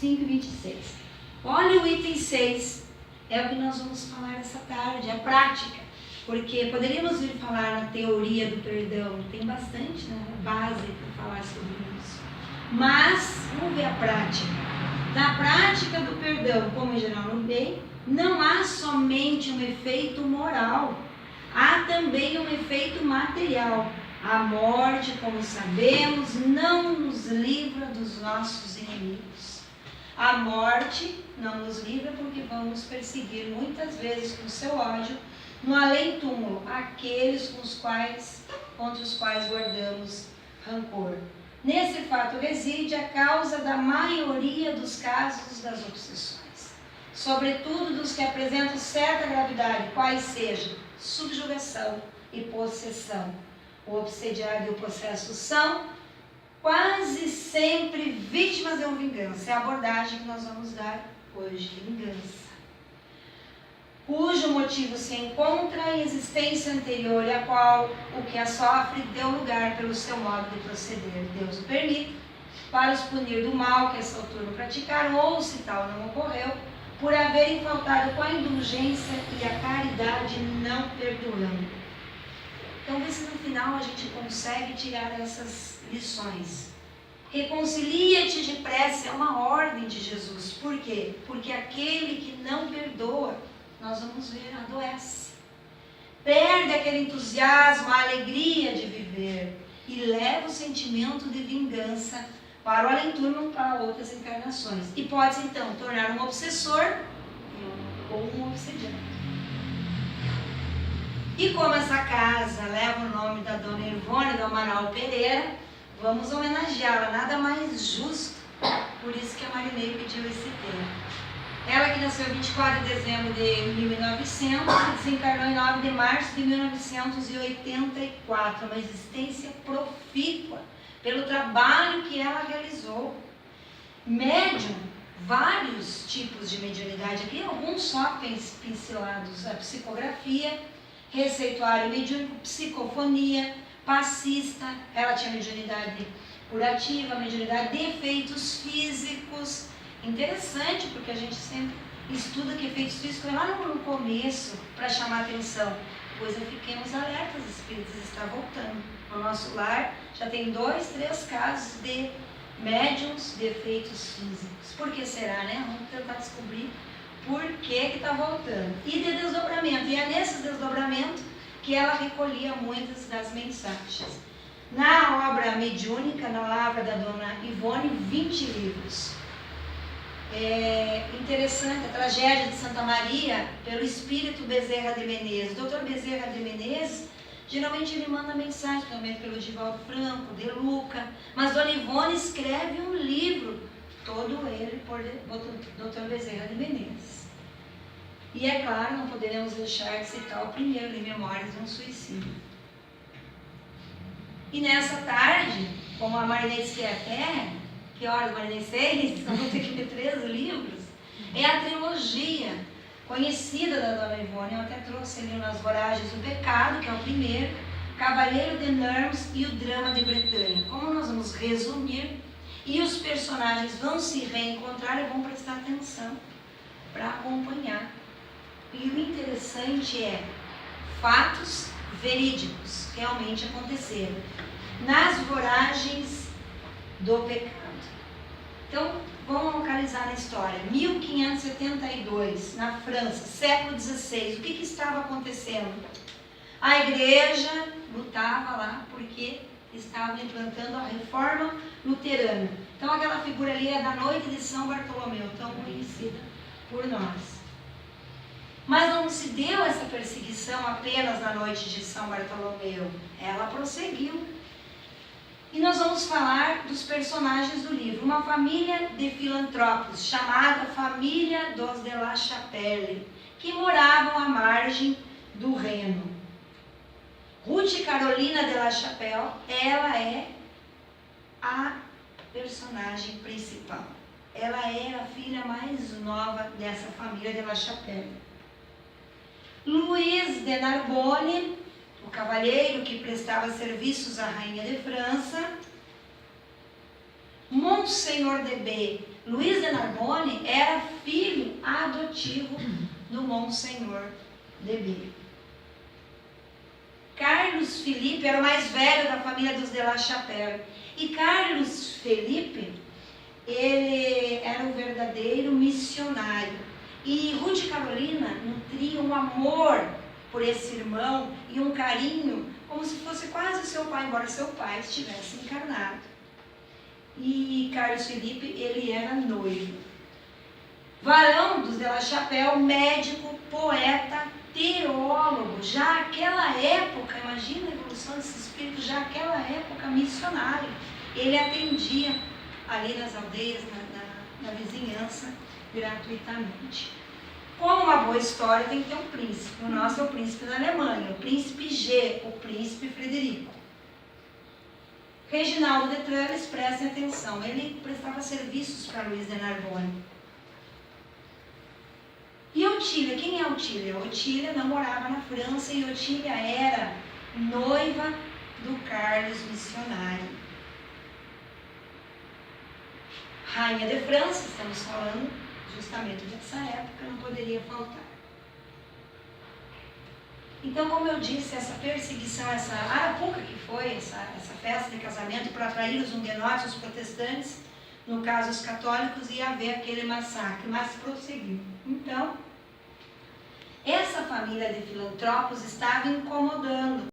25 e 26. Olha o item 6, é o que nós vamos falar essa tarde, a prática. Porque poderíamos vir falar na teoria do perdão, tem bastante, né, base para falar sobre isso. Mas, vamos ver a prática. Na prática do perdão, como em geral no bem, não há somente um efeito moral, há também um efeito material. A morte, como sabemos, não nos livra dos nossos inimigos. A morte não nos livra porque vamos perseguir muitas vezes com seu ódio no além-túmulo aqueles contra os quais guardamos rancor. Nesse fato reside a causa da maioria dos casos das obsessões, sobretudo dos que apresentam certa gravidade, quais sejam subjugação e possessão. O obsediado e o possesso são quase sempre vítimas de uma vingança. É a abordagem que nós vamos dar hoje, vingança, cujo motivo se encontra em existência anterior e a qual o que a sofre deu lugar pelo seu modo de proceder. Deus o permite para os punir do mal que essa altura praticaram, ou se tal não ocorreu, por haverem faltado com a indulgência e a caridade não perdoando. Então, vê se no final a gente consegue tirar essas lições. Reconcilia-te depressa é uma ordem de Jesus. Por quê? Porque aquele que não perdoa, nós vamos ver, adoece. Perde aquele entusiasmo, a alegria de viver e leva o sentimento de vingança para o além-túmulo, para outras encarnações. E pode-se então tornar um obsessor ou um obsediado. E como essa casa leva o nome da Dona Ivone do Amaral Pereira, vamos homenageá-la, nada mais justo, por isso que a Marinei pediu esse tema. Ela que nasceu 24 de dezembro de 1900 e desencarnou em 9 de março de 1984, uma existência profícua pelo trabalho que ela realizou. Médium, vários tipos de mediunidade aqui, alguns só pincelados, a psicografia, receituário mediúnico, psicofonia, passista, ela tinha mediunidade curativa, mediunidade de efeitos físicos. Interessante, porque a gente sempre estuda que efeitos físicos é lá no começo, para chamar a atenção. Pois fiquemos alertas, os espíritos estão voltando. No nosso lar já tem 2, 3 casos de médiums de efeitos físicos. Por que será, né? Vamos tentar descobrir por que está voltando. E de desdobramento. E é nesses desdobramentos que ela recolhia muitas das mensagens. Na obra mediúnica, na lavra da Dona Ivone, 20 livros. É interessante, a tragédia de Santa Maria, pelo espírito Bezerra de Menezes. O Dr. Bezerra de Menezes, geralmente ele manda mensagem também pelo Divaldo Franco, De Luca, mas Dona Ivone escreve um livro, todo ele por Dr. Bezerra de Menezes. E é claro, não poderemos deixar de citar o primeiro de Memórias de um Suicídio. E nessa tarde, como a Marinês quer até, que horas, Marinês? 6? Então vou ter que ler 13 livros. É a trilogia conhecida da Dona Ivone. Eu até trouxe ali Nas Voragens do Pecado, que é o primeiro, Cavaleiro de Nermes e o Drama de Bretanha. Como nós vamos resumir, e os personagens vão se reencontrar e vão prestar atenção para acompanhar. E o interessante é fatos verídicos realmente aconteceram. Nas Voragens do Pecado. Então, vamos localizar na história. 1572, na França, século XVI. O que estava acontecendo? A igreja lutava lá porque estava implantando a reforma luterana. Então, aquela figura ali é da noite de São Bartolomeu, tão conhecida por nós. Mas não se deu essa perseguição apenas na noite de São Bartolomeu. Ela prosseguiu. E nós vamos falar dos personagens do livro. Uma família de filantropos, chamada Família dos de La Chapelle, que moravam à margem do Reno. Ruth Carolina de La Chapelle, ela é a personagem principal. Ela é a filha mais nova dessa família de La Chapelle. Luiz de Narbonne, o cavalheiro que prestava serviços à rainha de França. Monsenhor de B, Luiz de Narbonne, era filho adotivo do Monsenhor de B. Carlos Felipe era o mais velho da família dos de La Chapelle. E Carlos Felipe, ele era um verdadeiro missionário. E Ruth Carolina nutria um amor por esse irmão e um carinho, como se fosse quase seu pai, embora seu pai estivesse encarnado. E Carlos Felipe, ele era noivo. Varão dos de La Chapelle, médico, poeta, teólogo, já aquela época, imagina a evolução desse espírito, já aquela época missionário. Ele atendia ali nas aldeias, na vizinhança, gratuitamente. Como uma boa história, tem que ter um príncipe. O nosso é o príncipe da Alemanha, o príncipe G, o príncipe Frederico. Reginaldo de Trelles, prestem atenção, ele prestava serviços para Luiz de Narbonne. E Otília, quem é Otília? Otília namorava na França e Otília era noiva do Carlos missionário. Rainha de França, estamos falando justamente dessa época, não poderia faltar. Então, como eu disse, essa perseguição, essa arapuca que foi, essa festa de casamento para atrair os huguenotes, os protestantes, no caso os católicos, ia haver aquele massacre, mas prosseguiu. Então, essa família de filantropos estava incomodando